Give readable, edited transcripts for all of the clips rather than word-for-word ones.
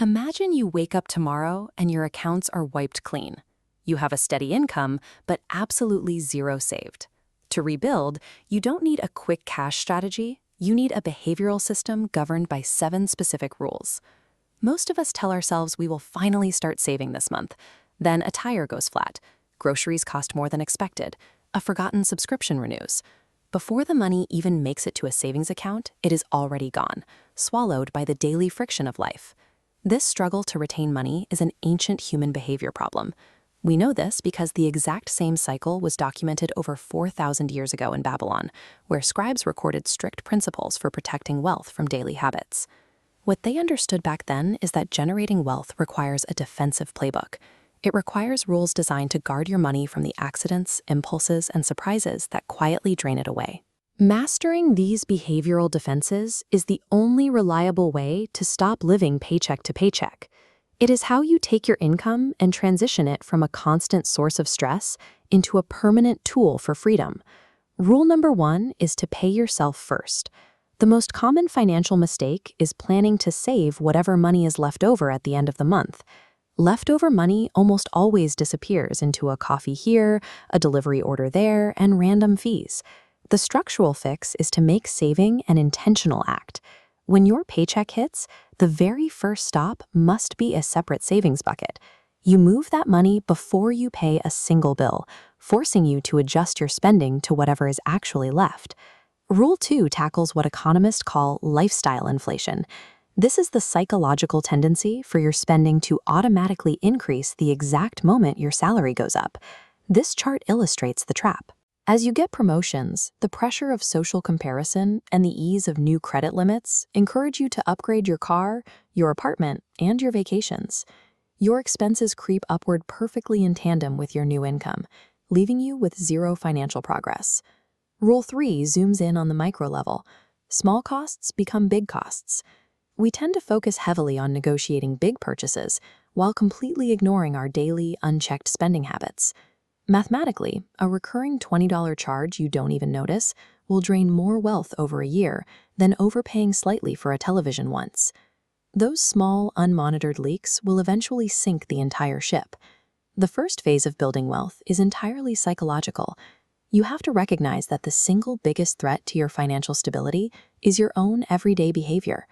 Imagine you wake up tomorrow and your accounts are wiped clean. You have a steady income, but absolutely zero saved. To rebuild, you don't need a quick cash strategy, you need a behavioral system governed by 7 specific rules. Most of us tell ourselves we will finally start saving this month. Then a tire goes flat, groceries cost more than expected, a forgotten subscription renews. Before the money even makes it to a savings account, it is already gone, swallowed by the daily friction of life. This struggle to retain money is an ancient human behavior problem. We know this because the exact same cycle was documented over 4,000 years ago in Babylon, where scribes recorded strict principles for protecting wealth from daily habits. What they understood back then is that generating wealth requires a defensive playbook. It requires rules designed to guard your money from the accidents, impulses, and surprises that quietly drain it away. Mastering these behavioral defenses is the only reliable way to stop living paycheck to paycheck. It is how you take your income and transition it from a constant source of stress into a permanent tool for freedom. Rule number 1 is to pay yourself first. The most common financial mistake is planning to save whatever money is left over at the end of the month. Leftover money almost always disappears into a coffee here, a delivery order there, and random fees. The structural fix is to make saving an intentional act. When your paycheck hits, the very first stop must be a separate savings bucket. You move that money before you pay a single bill, forcing you to adjust your spending to whatever is actually left. Rule 2 tackles what economists call lifestyle inflation. This is the psychological tendency for your spending to automatically increase the exact moment your salary goes up. This chart illustrates the trap. As you get promotions, the pressure of social comparison and the ease of new credit limits encourage you to upgrade your car, your apartment, and your vacations. Your expenses creep upward perfectly in tandem with your new income, leaving you with zero financial progress. Rule 3 zooms in on the micro level. Small costs become big costs. We tend to focus heavily on negotiating big purchases while completely ignoring our daily, unchecked spending habits. Mathematically, a recurring $20 charge you don't even notice will drain more wealth over a year than overpaying slightly for a television once. Those small, unmonitored leaks will eventually sink the entire ship. The first phase of building wealth is entirely psychological. You have to recognize that the single biggest threat to your financial stability is your own everyday behavior.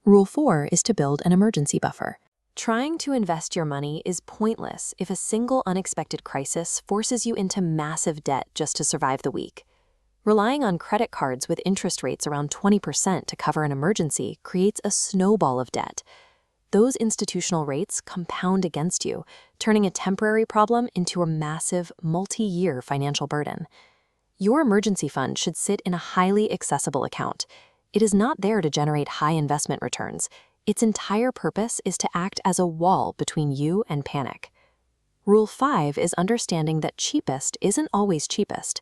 Rule 4 is to build an emergency buffer. Trying to invest your money is pointless if a single unexpected crisis forces you into massive debt just to survive the week. Relying on credit cards with interest rates around 20% to cover an emergency creates a snowball of debt. Those institutional rates compound against you, turning a temporary problem into a massive, multi-year financial burden. Your emergency fund should sit in a highly accessible account. It is not there to generate high investment returns. Its entire purpose is to act as a wall between you and panic. Rule 5 is understanding that cheapest isn't always cheapest.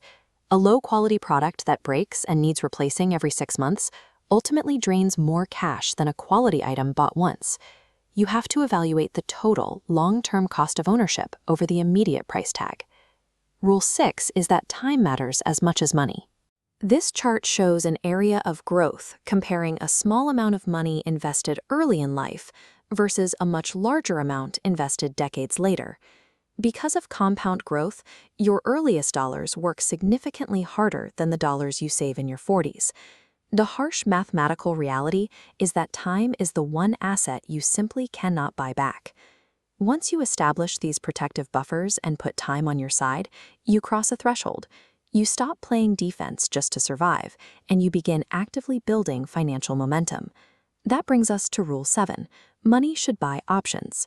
A low-quality product that breaks and needs replacing every 6 months ultimately drains more cash than a quality item bought once. You have to evaluate the total, long-term cost of ownership over the immediate price tag. Rule 6 is that time matters as much as money. This chart shows an area of growth comparing a small amount of money invested early in life versus a much larger amount invested decades later. Because of compound growth, your earliest dollars work significantly harder than the dollars you save in your 40s. The harsh mathematical reality is that time is the one asset you simply cannot buy back. Once you establish these protective buffers and put time on your side, you cross a threshold. You stop playing defense just to survive, and you begin actively building financial momentum. That brings us to Rule 7. Money should buy options.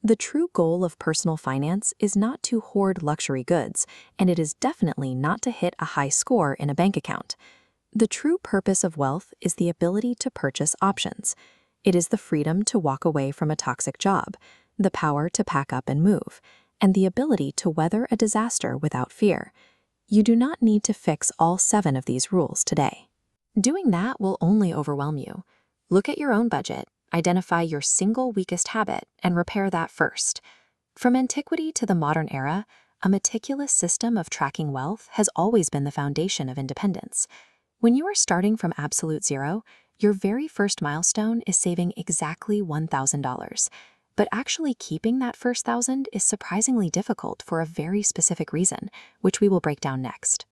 The true goal of personal finance is not to hoard luxury goods, and it is definitely not to hit a high score in a bank account. The true purpose of wealth is the ability to purchase options. It is the freedom to walk away from a toxic job, the power to pack up and move, and the ability to weather a disaster without fear. You do not need to fix all 7 of these rules today. Doing that will only overwhelm you. Look at your own budget, identify your single weakest habit, and repair that first. From antiquity to the modern era, a meticulous system of tracking wealth has always been the foundation of independence. When you are starting from absolute zero, Your very first milestone is saving exactly $1,000. But actually keeping that first thousand is surprisingly difficult for a very specific reason, which we will break down next.